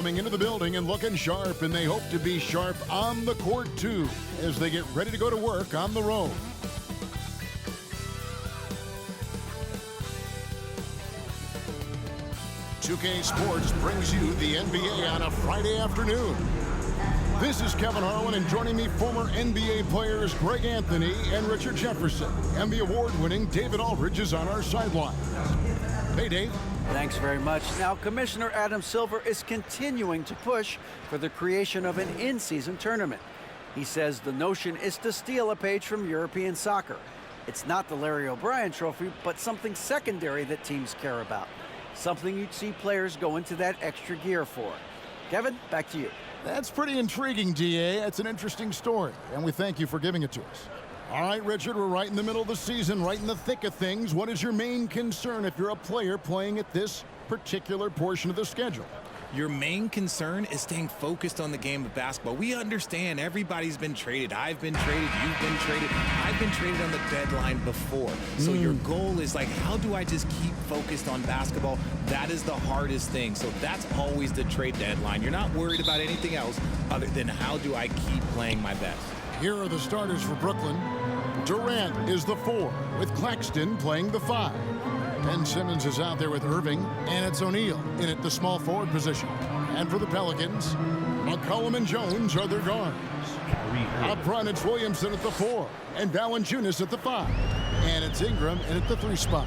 Coming into the building and looking sharp, and they hope to be sharp on the court too as they get ready to go to work on the road. "2K Sports" brings you the NBA on a Friday afternoon. This is Kevin Harlan, and joining me, former NBA players Greg Anthony and Richard Jefferson. And the award-winning David Aldridge is on our sideline. Hey, Dave. Thanks very much. Now, Commissioner Adam Silver is continuing to push for the creation of an in-season tournament. He says the notion is to steal a page from European soccer. It's not the Larry O'Brien Trophy, but something secondary that teams care about. Something you'd see players go into that extra gear for. Kevin, back to you. That's pretty intriguing, DA. It's an interesting story, and we thank you for giving it to us. All right, Richard, we're right in the middle of the season, right in the thick of things. What is your main concern if you're a player playing at this particular portion of the schedule? Your main concern is staying focused on the game of basketball. We understand everybody's been traded. I've been traded. You've been traded. I've been traded on the deadline before. So your goal is like, how do I just keep focused on basketball? That is the hardest thing. So that's always the trade deadline. You're not worried about anything else other than how do I keep playing my best. Here are the starters for Brooklyn. Durant is the 4, with Claxton playing the 5. Ben Simmons is out there with Irving, and it's O'Neal in at the small forward position. And for the Pelicans, McCollum and Jones are their guards. Up front, it's Williamson at the 4, and Valanciunas at the 5. And it's Ingram in at the 3 spot.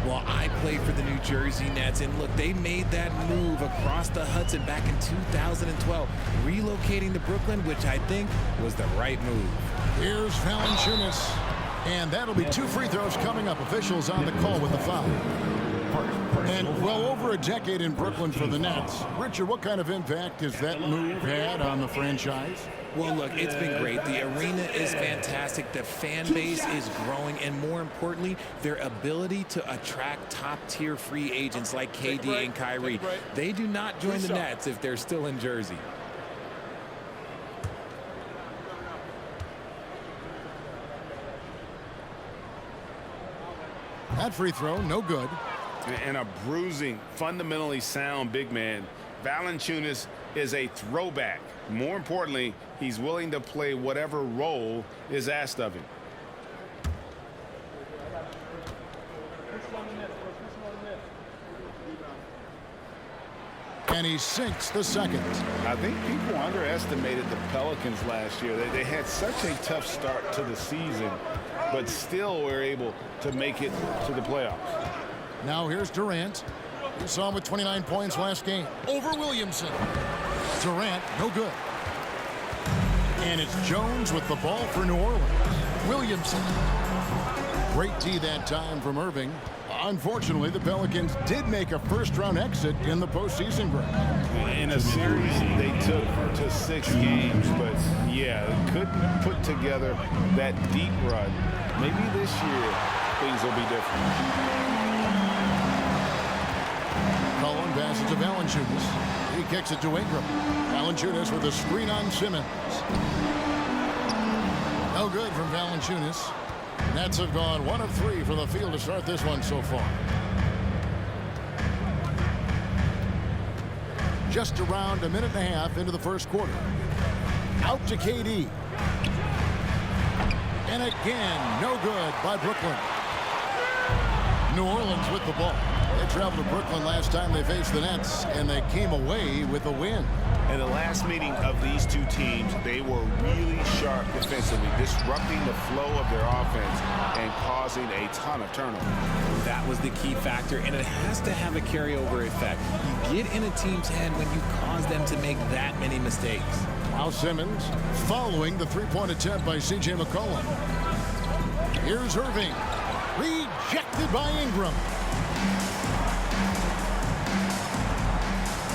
Well, I play for the New Jersey Nets, and look, they made that move across the Hudson back in 2012, relocating to Brooklyn, which I think was the right move. Here's Valanciunas, and that'll be 2 free throws coming up. Officials on the call with the foul. And well over a decade in Brooklyn for the Nets. Richard, what kind of impact has that move had on the franchise? Well, look, it's been great. The arena is fantastic. The fan base is growing. And more importantly, their ability to attract top-tier free agents like KD and Kyrie. They do not join the Nets if they're still in Jersey. That free throw, no good. And a bruising, fundamentally sound big man. Valanciunas is a throwback. More importantly, he's willing to play whatever role is asked of him. And he sinks the second. I think people underestimated the Pelicans last year. They had such a tough start to the season, but still were able to make it to the playoffs. Now here's Durant. We saw him with 29 points last game over Williamson. Durant, no good. And it's Jones with the ball for New Orleans. Williamson. Great D that time from Irving. Unfortunately, the Pelicans did make a first-round exit in the postseason, Greg. In a series they took to 6 games, but yeah, couldn't put together that deep run. Maybe this year things will be different. Cullen passes to Valanciunas. He kicks it to Ingram. Valanciunas with a screen on Simmons. No good from Valanciunas. Nets have gone 1 of 3 from the field to start this one so far. Just around a minute and a half into the first quarter. Out to KD. And again, no good by Brooklyn. New Orleans with the ball. They traveled to Brooklyn last time they faced the Nets, and they came away with a win. In the last meeting of these two teams, they were really sharp defensively, disrupting the flow of their offense and causing a ton of turnovers. That was the key factor, and it has to have a carryover effect. You get in a team's head when you cause them to make that many mistakes. Now Simmons following the three-point attempt by C.J. McCollum. Here's Irving. Rejected by Ingram.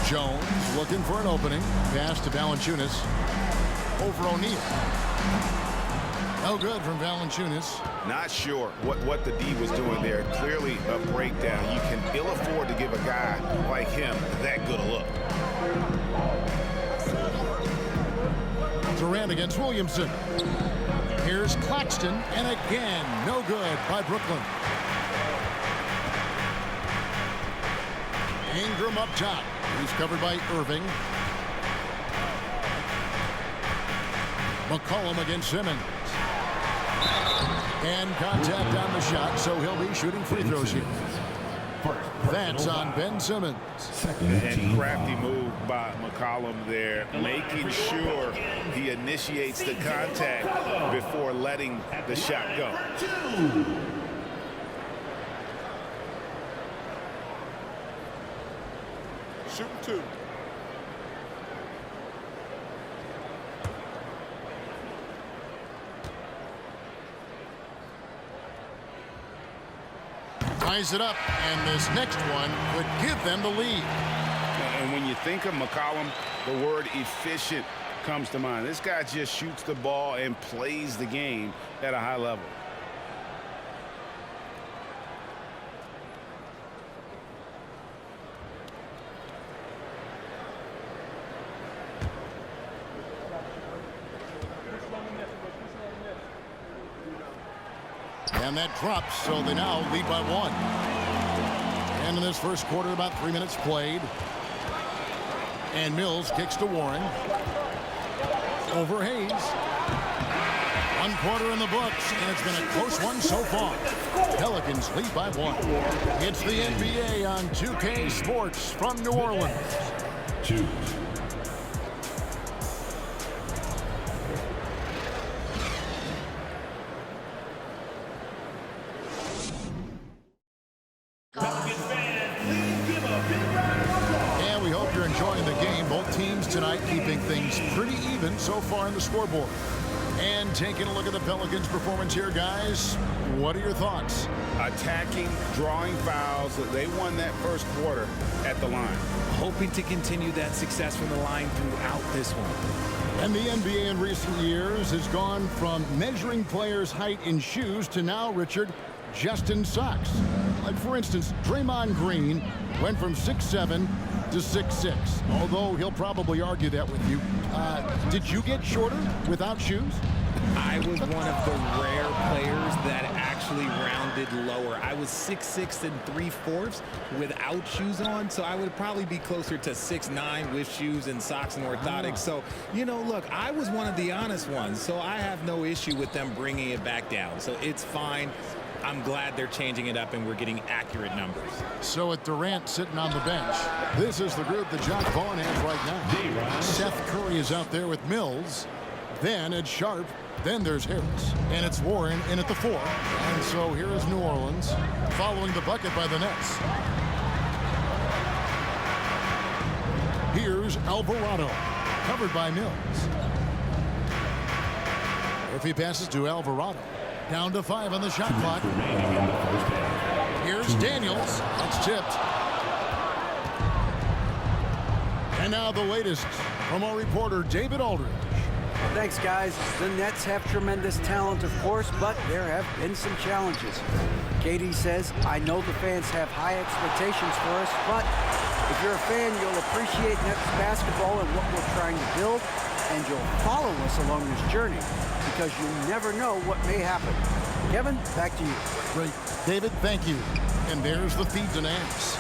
Jones looking for an opening. Pass to Valanciunas. Over O'Neal. No good from Valanciunas. Not sure what the D was doing there. Clearly a breakdown. You can ill afford to give a guy like him that good a look. Durant against Williamson. Here's Claxton, and again, no good by Brooklyn. Ingram up top. He's covered by Irving. McCollum against Simmons. And contact on the shot, so he'll be shooting free throws here. That's on Ben Simmons. And crafty move by McCollum there, making sure he initiates the contact before letting the shot go. Shoot two. Ties it up, and this next one would give them the lead. And when you think of McCollum, the word efficient comes to mind. This guy just shoots the ball and plays the game at a high level. And that drops, so they now lead by 1. And in this first quarter, about 3 minutes played. And Mills kicks to Warren. Over Hayes. 1 quarter in the books, and it's been a close one so far. Pelicans lead by 1. It's the NBA on 2K Sports from New Orleans. 2. And we hope you're enjoying the game. Both teams tonight keeping things pretty even so far in the scoreboard. And taking a look at the Pelicans' performance here, guys. What are your thoughts? Attacking, drawing fouls. They won that first quarter at the line. Hoping to continue that success from the line throughout this one. And the NBA in recent years has gone from measuring players' height in shoes to now, Richard, just in socks. Like, for instance, Draymond Green went from 6'7" to 6'6", although he'll probably argue that with you. Did you get shorter without shoes? I was one of the rare players that actually rounded lower. I was 6'6" and 3/4 without shoes on, so I would probably be closer to 6'9" with shoes and socks and orthotics. So, you know, look, I was one of the honest ones, so I have no issue with them bringing it back down. So it's fine. I'm glad they're changing it up and we're getting accurate numbers. So with Durant sitting on the bench, this is the group that John Vaughn has right now. Seth Curry is out there with Mills. Then it's Sharp. Then there's Harris. And it's Warren in at the 4. And so here is New Orleans following the bucket by the Nets. Here's Alvarado, covered by Mills. If he passes to Alvarado, down to 5 on the shot clock. Here's Daniels. That's tipped. And now the latest from our reporter, David Aldridge. Thanks, guys. The Nets have tremendous talent, of course, but there have been some challenges. Katie says, I know the fans have high expectations for us, but if you're a fan, you'll appreciate Nets basketball and what we're trying to build, and you'll follow us along this journey because you never know what may happen. Kevin, back to you. Great. David, thank you. And there's the feed to Nance.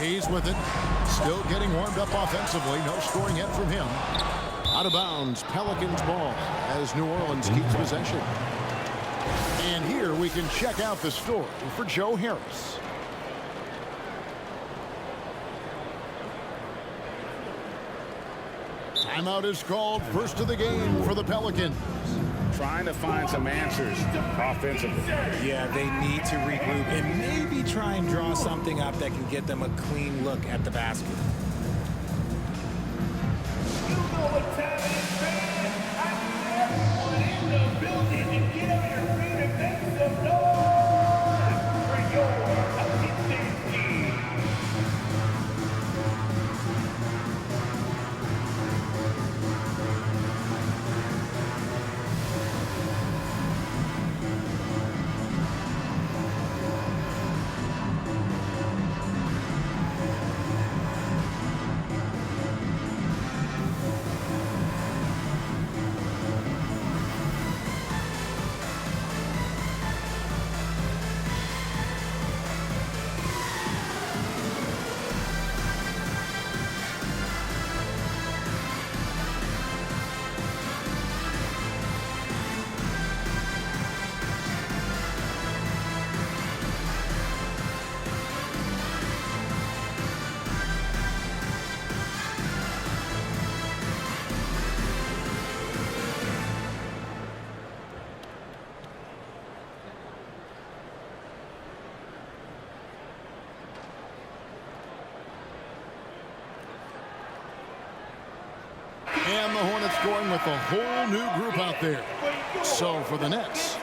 He's with it. Still getting warmed up offensively. No scoring yet from him. Out of bounds, Pelicans ball as New Orleans keeps possession. And here we can check out the story for Joe Harris. Timeout is called, first of the game for the Pelicans. Trying to find some answers offensively. Yeah, they need to regroup and maybe try and draw something up that can get them a clean look at the basket. You know what time it is, man. I need everyone in the building to get up your feet and make some noise for your Pelicans team. And the Hornets going with a whole new group out there. So for the Nets,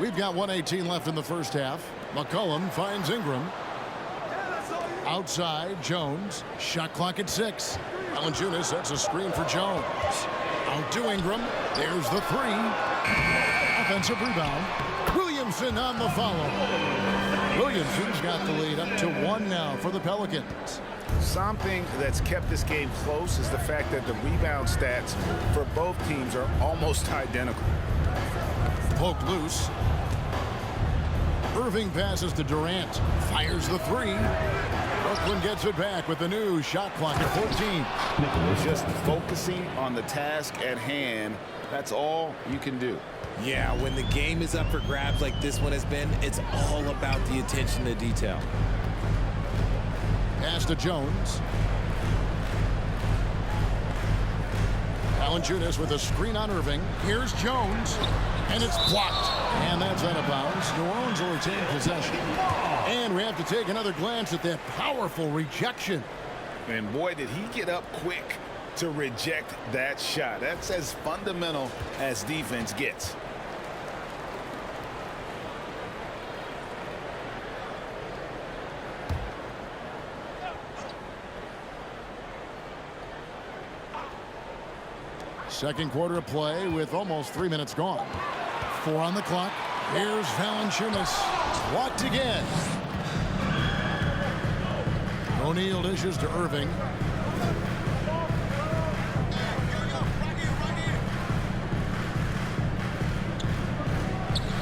we've got 1:18 left in the first half. McCollum finds Ingram. Outside, Jones. Shot clock at 6. Valanciunas sets a screen for Jones. Out to Ingram. There's the 3. Offensive rebound. Williamson on the follow. Williamson's got the lead up to 1 now for the Pelicans. Something that's kept this game close is the fact that the rebound stats for both teams are almost identical. Poke loose. Irving passes to Durant. Fires the 3. Brooklyn gets it back with the new shot clock at 14. Just focusing on the task at hand. That's all you can do. Yeah, when the game is up for grabs like this one has been, it's all about the attention to detail. Pass to Jones. Valanciunas with a screen on Irving. Here's Jones. And it's blocked. And that's out of bounds. New Orleans will retain possession. And we have to take another glance at that powerful rejection. And boy, did he get up quick to reject that shot. That's as fundamental as defense gets. Second quarter of play with almost 3 minutes gone. 4 on the clock. Here's Valanciunas. Blocked again. O'Neal dishes to Irving.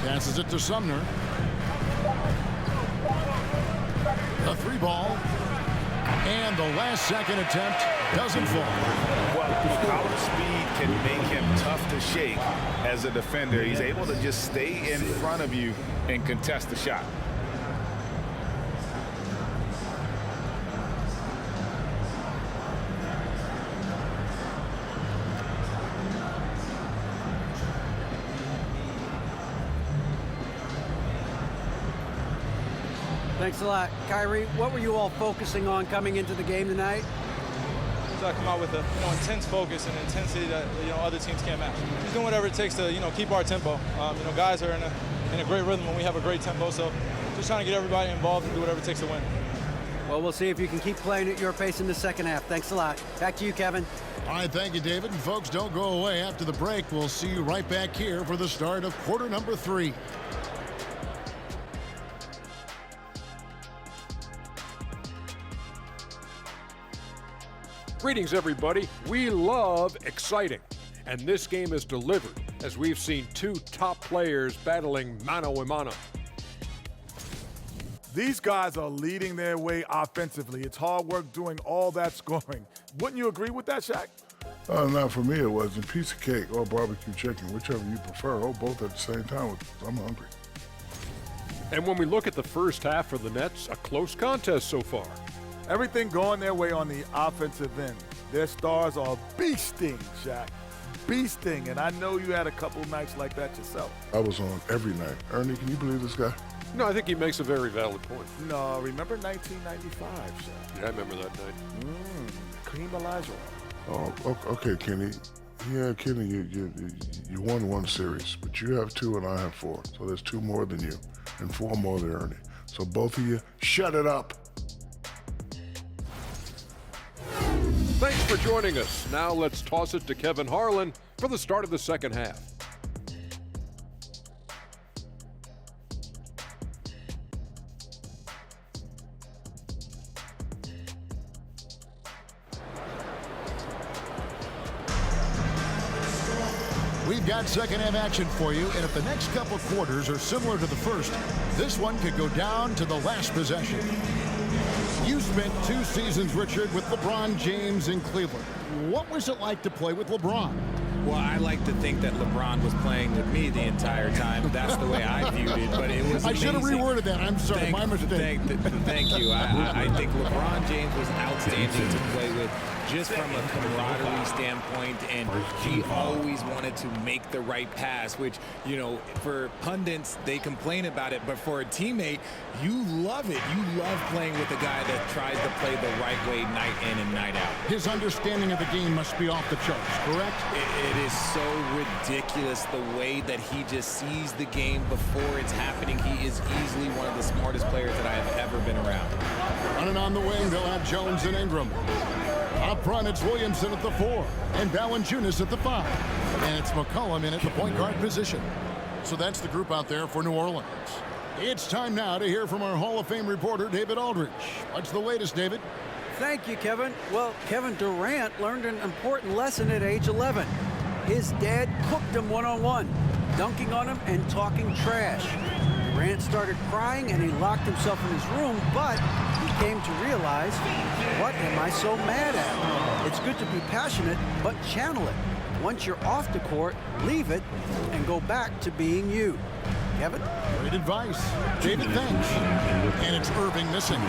Passes it to Sumner. A 3 ball. And the last second attempt doesn't fall. Well, college speed can make him tough to shake as a defender. He's able to just stay in front of you and contest the shot. Thanks a lot. Kyrie, what were you all focusing on coming into the game tonight? I come out with a intense focus and intensity that other teams can't match. Just doing whatever it takes to keep our tempo. Guys are in a great rhythm when we have a great tempo. So just trying to get everybody involved and do whatever it takes to win. Well, we'll see if you can keep playing at your pace in the second half. Thanks a lot. Back to you, Kevin. All right, thank you, David. And folks, don't go away. After the break, we'll see you right back here for the start of quarter number 3. Greetings, everybody. We love exciting, and this game is delivered as we've seen 2 top players battling mano a mano. These guys are leading their way offensively. It's hard work doing all that scoring. Wouldn't you agree with that, Shaq? Not for me, it wasn't. Piece of cake or barbecue chicken, whichever you prefer. Oh, both at the same time. I'm hungry. And when we look at the first half for the Nets, a close contest so far. Everything going their way on the offensive end. Their stars are beasting, Shaq. Beasting, and I know you had a couple nights like that yourself. I was on every night. Ernie, can you believe this guy? No, I think he makes a very valid point. No, remember 1995, Shaq? Yeah, I remember that night. Cream Elijah. Oh, okay, Kenny. Yeah, Kenny, you won 1 series, but you have 2 and I have 4. So there's 2 more than you and 4 more than Ernie. So both of you, shut it up. Thanks for joining us. Now let's toss it to Kevin Harlan for the start of the second half. We've got second half action for you, and if the next couple quarters are similar to the first, this one could go down to the last possession. You spent 2 seasons, Richard, with LeBron James in Cleveland. What was it like to play with LeBron? Well, I like to think that LeBron was playing with me the entire time. That's the way I viewed it, but it was I should have amazing. reworded that. I'm sorry, my mistake. Thank you. I think LeBron James was outstanding to play with just from a camaraderie standpoint, and he always wanted to make the right pass, which, you know, for pundits, they complain about it, but for a teammate, you love it. You love playing with a guy that tries to play the right way night in and night out. His understanding of the game must be off the charts, correct? It is so ridiculous the way that he just sees the game before it's happening. He is easily one of the smartest players that I have ever been around. Running on the wing, they'll have Jones and Ingram. Up front, it's Williamson at the 4 and Valanciunas at the 5. And it's McCollum in at the point guard position. So that's the group out there for New Orleans. It's time now to hear from our Hall of Fame reporter, David Aldridge. What's the latest, David? Thank you, Kevin. Well, Kevin Durant learned an important lesson at age 11. His dad cooked him one-on-one, dunking on him and talking trash. Durant started crying and he locked himself in his room, but he came to realize, what am I so mad at? It's good to be passionate, but channel it. Once you're off the court, leave it and go back to being you. Kevin? Great advice. David, thanks. And it's Irving missing.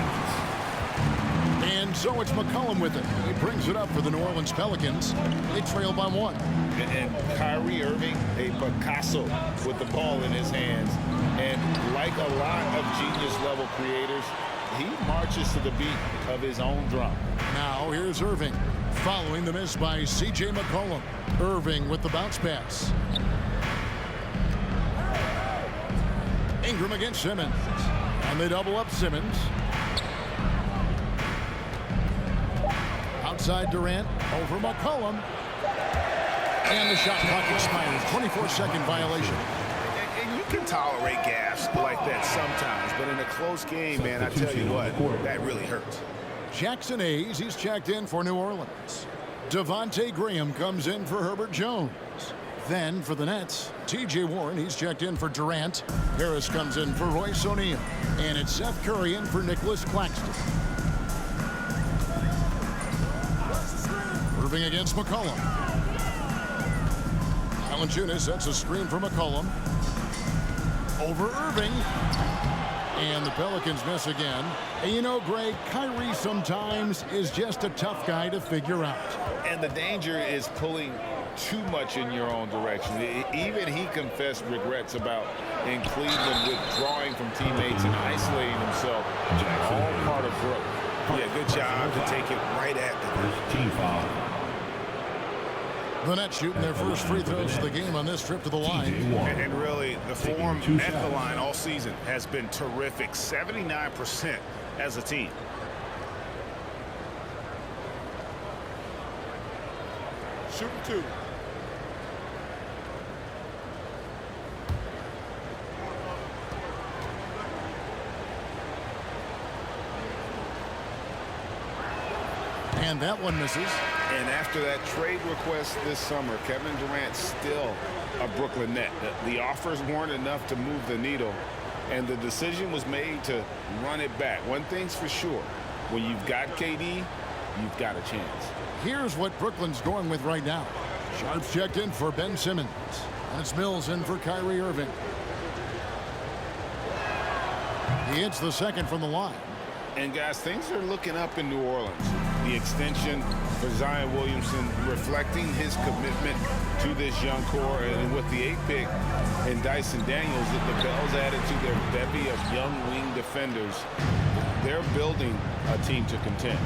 And so it's McCollum with it. He brings it up for the New Orleans Pelicans. They trail by 1. And Kyrie Irving, a Picasso with the ball in his hands. And like a lot of genius-level creators, he marches to the beat of his own drum. Now here's Irving, following the miss by C.J. McCollum. Irving with the bounce pass. Ingram against Simmons. And they double up Simmons. Outside Durant, over McCollum. And the shot clock expires. 24-second violation. And you can tolerate gaffes like that sometimes, but in a close game, man, I tell you what, that really hurts. Jackson Hayes, he's checked in for New Orleans. Devontae Graham comes in for Herbert Jones. Then for the Nets, T.J. Warren, he's checked in for Durant. Harris comes in for Royce O'Neal. And it's Seth Curry in for Nicholas Claxton. Irving against McCollum. Valanciunas sets a screen for McCollum. Over Irving. And the Pelicans miss again. And you know, Greg, Kyrie sometimes is just a tough guy to figure out. And the danger is pulling too much in your own direction. Even he confessed regrets about in Cleveland withdrawing from teammates and isolating himself. All part of growth. Yeah, good job to take it right at the team foul. The Nets shooting their first free throws of the game on this trip to the line. And really, the form at the line all season has been terrific. 79% as a team. Shooting 2. And that one misses. And after that trade request this summer, Kevin Durant's still a Brooklyn Net. The offers weren't enough to move the needle, and the decision was made to run it back. One thing's for sure, when you've got KD, you've got a chance. Here's what Brooklyn's going with right now. Sharp's checked in for Ben Simmons. And it's Mills in for Kyrie Irving. He hits the second from the line. And guys, things are looking up in New Orleans. The extension for Zion Williamson reflecting his commitment to this young core, and with the 8th pick and Dyson Daniels, the Bells added to their bevy of young wing defenders. They're building a team to contend.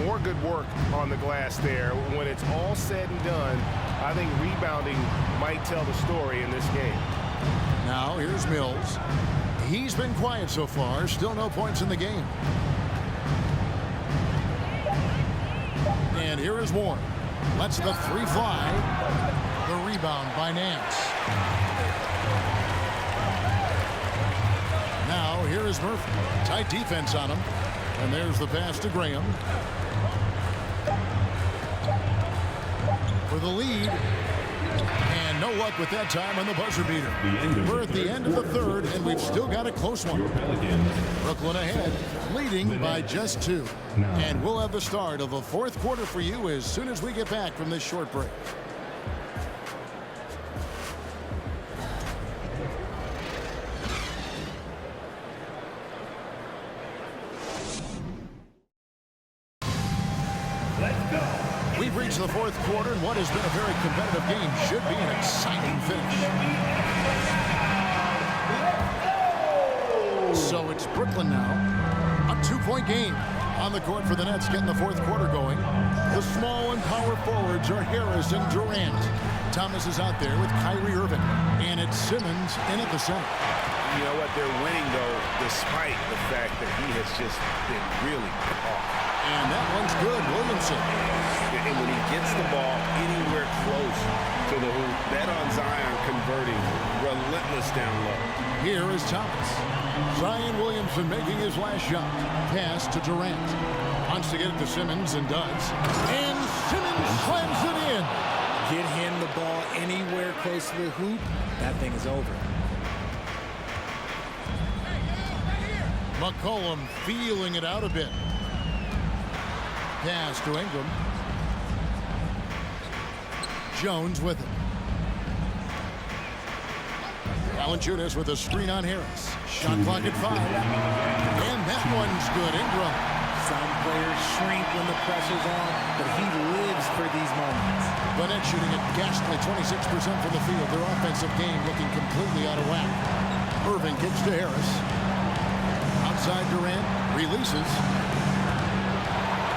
More good work on the glass there. When it's all said and done, I think rebounding might tell the story in this game. Now here's Mills. He's been quiet so far. Still no points in the game. And here is Warren. Lets the 3 fly. The rebound by Nance. Now here is Murphy. Tight defense on him. And there's the pass to Graham. For the lead. And no luck with that time on the buzzer beater. We're at the end of the third, and we've still got a close one. Brooklyn ahead, leading by just 2. And we'll have the start of the 4th quarter for you as soon as we get back from this short break. the fourth quarter, and what has been a very competitive game should be an exciting finish. So it's Brooklyn now. A 2-point game on the court for the Nets, getting the fourth quarter going. The small and power forwards are Harris and Durant. Thomas is out there with Kyrie Irving. And it's Simmons in at the center. You know what? They're winning, though, despite the fact that he has just been really off. And that one's good, Williamson. And when he gets the ball anywhere close to the hoop, bet on Zion converting, relentless down low. Here is Thomas. Zion Williamson making his last shot. Pass to Durant. Wants to get it to Simmons and does. And Simmons slams it in. Get him the ball anywhere close to the hoop, that thing is over. McCollum feeling it out a bit. Pass to Ingram. Jones with it. Valanciunas with a screen on Harris. Shot clock at 5. And that one's good. Ingram. Some players shrink when the pressure's on, but he lives for these moments. The Nets shooting a ghastly 26% from the field. Their offensive game looking completely out of whack. Irving kicks to Harris. Outside Durant. Releases.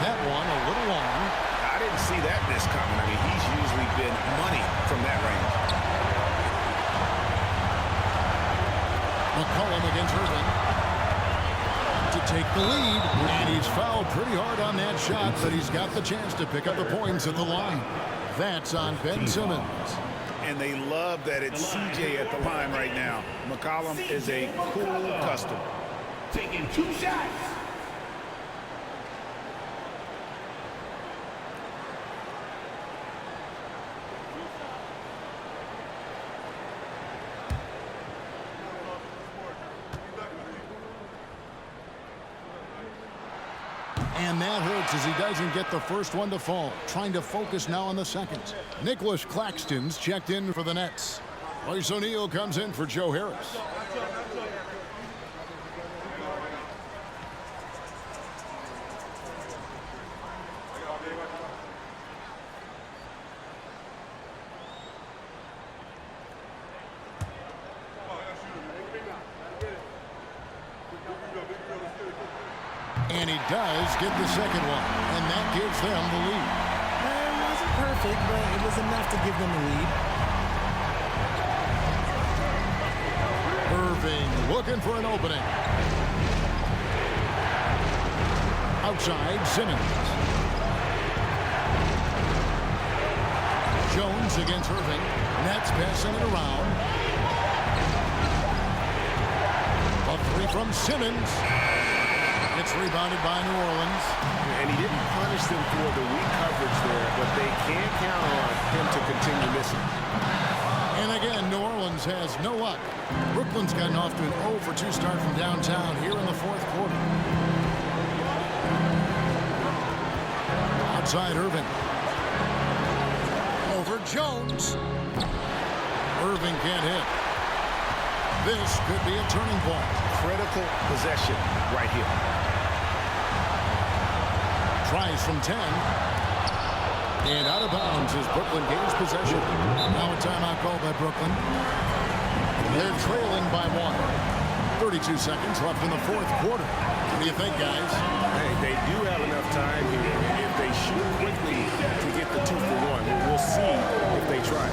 That one a little long. I didn't see that miss coming. I mean, he's usually been money from that range. McCollum against Irving to take the lead, and he's fouled pretty hard on that shot, but he's got the chance to pick up the points at the line. That's on Ben Simmons. And they love that it's CJ at the line right now. McCollum is a cool customer. Taking 2 shots. And that hurts as he doesn't get the first one to fall. Trying to focus now on the second. Nicholas Claxton's checked in for the Nets. Royce O'Neal comes in for Joe Harris. And he does get the second one, and that gives them the lead. It wasn't perfect, but it was enough to give them the lead. Irving looking for an opening. Outside, Simmons. Jones against Irving. Nets passing it around. A three from Simmons. It's rebounded by New Orleans. And he didn't punish them for the weak coverage there, but they can't count on him to continue missing. And again, New Orleans has no luck. Brooklyn's gotten off to an 0 for 2 start from downtown here in the fourth quarter. Outside Irving. Over Jones. Irving can't hit. This could be a turning point. Critical possession right here. Tries from 10. And out of bounds as Brooklyn gains possession. Now a timeout called by Brooklyn. They're trailing by 1. 32 seconds left in the fourth quarter. What do you think, guys? Hey, they do have enough time here. If they shoot quickly to get the 2 for 1, we'll see if they try.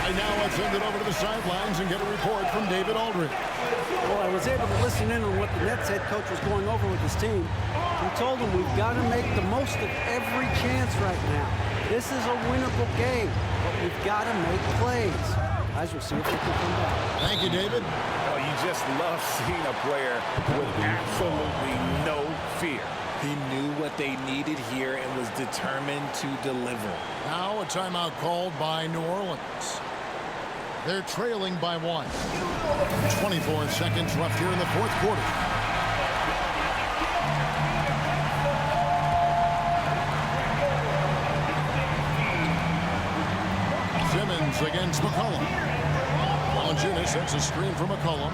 And now let's send it over to the sidelines and get a report from David Aldridge. Well, I was able to listen in on what the Nets head coach was going over with his team. He told them we've got to make the most of every chance right now. This is a winnable game, but we've got to make plays. Guys, we'll see if they can come back. Thank you, David. Oh, you just love seeing a player with absolutely no fear. He knew what they needed here and was determined to deliver. Now a timeout called by New Orleans. They're trailing by 1. 24 seconds left here in the fourth quarter. Simmons against McCollum. Valanciunas sets a screen for McCollum.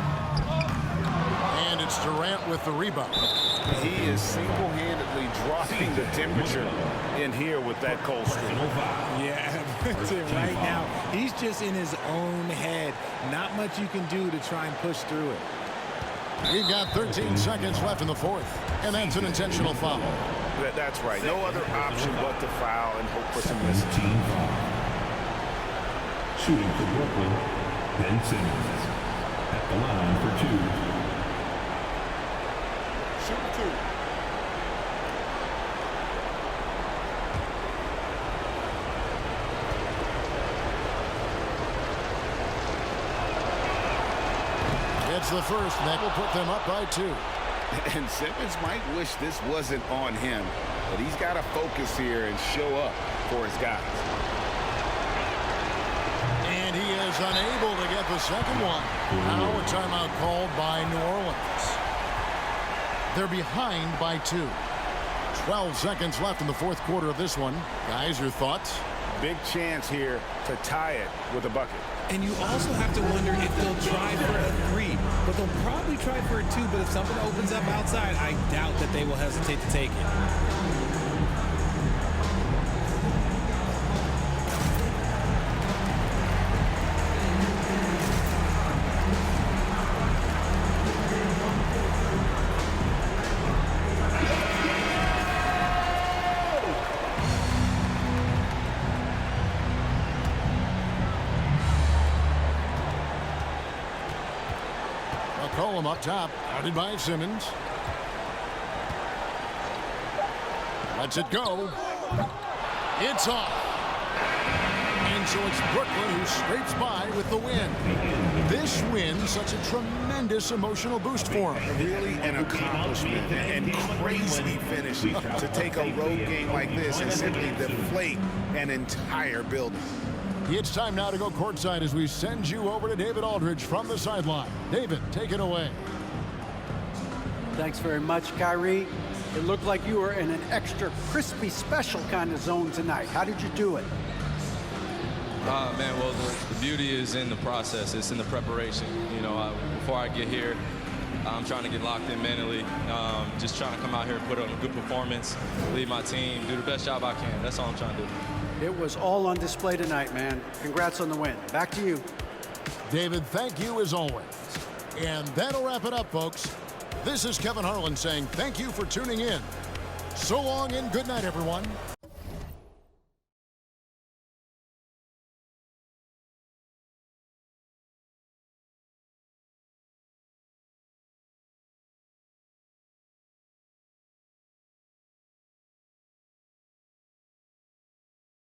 And it's Durant with the rebound. He is single-handedly dropping the temperature in here with that cold streak. Yeah, that's it right now. He's just in his own head. Not much you can do to try and push through it. We've got 13 seconds left in the fourth, and that's an intentional foul. That's right. No other option but to foul and hope for some misses. Shooting for Brooklyn, Ben Simmons. At the line for 2. Shoot 2. It's the first, and that will put them up by 2. And Simmons might wish this wasn't on him, but he's got to focus here and show up for his guys. And he is unable to get the second one. Now a timeout called by New Orleans. They're behind by 2. 12 seconds left in the fourth quarter of this one. Guys, your thoughts? Big chance here to tie it with a bucket. And you also have to wonder if they'll try for a 3. But they'll probably try for a 2. But if something opens up outside, I doubt that they will hesitate to take it. McCollum up top, guarded by Simmons. Lets it go. It's off. And so it's Brooklyn who scrapes by with the win. This win, such a tremendous emotional boost for him. Really an accomplishment and crazy finish to take a road game like this and simply deflate an entire building. It's time now to go courtside as we send you over to David Aldridge from the sideline. David, take it away. Thanks very much, Kyrie. It looked like you were in an extra crispy special kind of zone tonight. How did you do it? Man, well, the beauty is in the process. It's in the preparation. You know, before I get here, I'm trying to get locked in mentally. Just trying to come out here and put on a good performance, lead my team, do the best job I can. That's all I'm trying to do. It was all on display tonight, man. Congrats on the win. Back to you. David, thank you as always. And that'll wrap it up, folks. This is Kevin Harlan saying thank you for tuning in. So long and good night, everyone.